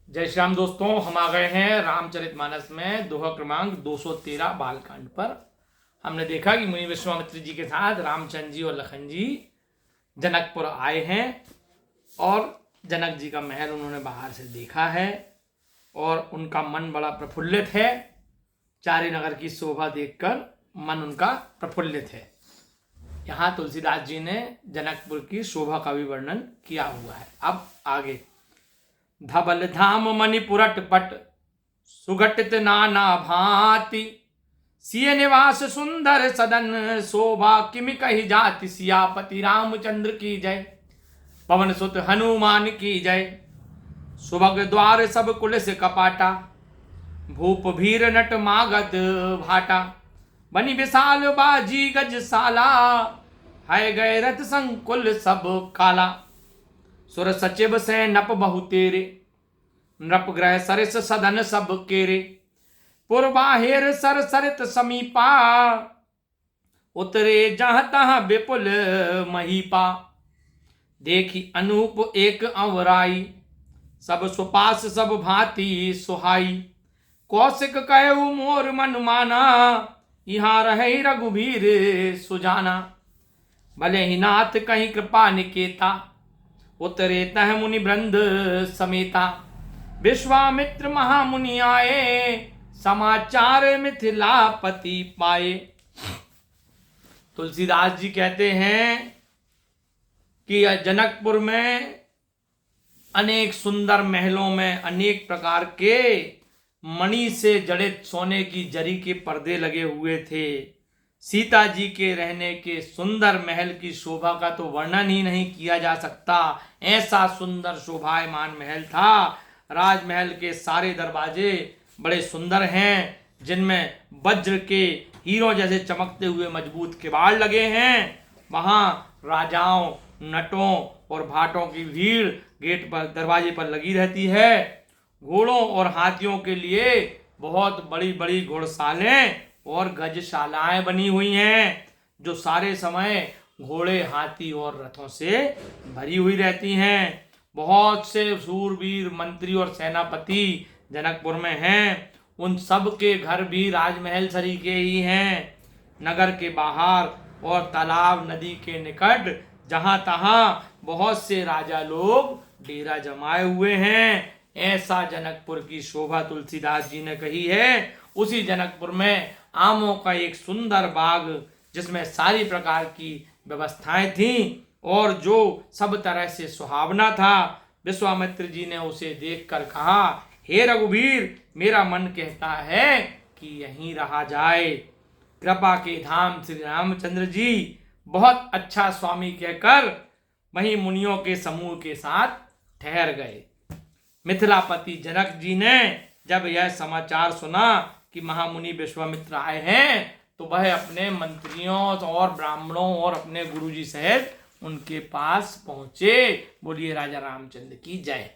जय श्री राम दोस्तों, हम आ गए हैं रामचरितमानस में दोहा क्रमांक 213 बालकांड पर। हमने देखा कि मुनि विश्वामित्र जी के साथ रामचंद्र जी और लखन जी जनकपुर आए हैं और जनक जी का महल उन्होंने बाहर से देखा है और उनका मन बड़ा प्रफुल्लित है। चारे नगर की शोभा देखकर मन उनका प्रफुल्लित है। यहाँ तुलसीदास जी ने जनकपुर की शोभा का भी वर्णन किया हुआ है। अब आगे, धबल धाम मणिपुरट पट सुघटित नाना भांति, सिय निवास सुंदर सदन शोभा किमि कही जाति, सियापति रामचंद्र की जय, पवन सुत हनुमान की जय, सुभग द्वार सब कुल से कपाटा, भूप भीर नट मागध भाटा, बनी विशाल बाजी गजशाला, है गए रथ संकुल सब काला, सुर सचिव से नप बहु तेरे, नृप ग्रह सरिस सदन सब केरे, पुरबाहेर सर सरित समीपा, उतरे जहाँ तहाँ विपुल महीपा, देखी अनूप एक अवराई, सब सुपास सब भांति सुहाई, कौशिक कहु मोर मन माना, यहाँ रहे रघुबीर सुजाना, भले ही नाथ कहीं कृपा निकेता, उतरे तह मुनि वृंद समेता, विश्वामित्र महामुनि आए, समाचार मिथिलापति पाए। तुलसीदास जी कहते हैं कि जनकपुर में अनेक सुंदर महलों में अनेक प्रकार के मणि से जड़ित सोने की जरी के पर्दे लगे हुए थे। सीता जी के रहने के सुंदर महल की शोभा का तो वर्णन ही नहीं किया जा सकता। ऐसा सुंदर शोभायमान महल था। राजमहल के सारे दरवाजे बड़े सुंदर हैं, जिनमें वज्र के हीरों जैसे चमकते हुए मजबूत किवाड़ लगे हैं। वहाँ राजाओं, नटों और भाटों की भीड़ गेट पर, दरवाजे पर लगी रहती है। घोड़ों और हाथियों के लिए बहुत बड़ी बड़ी घोड़शालें और गजशालाएं बनी हुई हैं, जो सारे समय घोड़े, हाथी और रथों से भरी हुई रहती हैं। बहुत से सूरवीर मंत्री और सेनापति जनकपुर में हैं। उन सब के घर भी राजमहल सरीखे ही हैं। नगर के बाहर और तालाब, नदी के निकट जहाँ तहाँ बहुत से राजा लोग डेरा जमाए हुए हैं। ऐसा जनकपुर की शोभा तुलसीदास जी ने कही है। उसी जनकपुर में आमों का एक सुंदर बाग, जिसमें सारी प्रकार की व्यवस्थाएं थीं और जो सब तरह से सुहावना था। विश्वामित्र जी ने उसे देखकर कहा, हे रघुवीर, मेरा मन कहता है कि यहीं रहा जाए। कृपा के धाम श्री रामचंद्र जी बहुत अच्छा स्वामी कहकर वहीं मुनियों के समूह के साथ ठहर गए। मिथिलापति जनक जी ने जब यह समाचार सुना कि महामुनि विश्वामित्र आए हैं, तो वह अपने मंत्रियों और ब्राह्मणों और अपने गुरुजी सहित उनके पास पहुंचे। बोलिए राजा रामचंद्र की जय।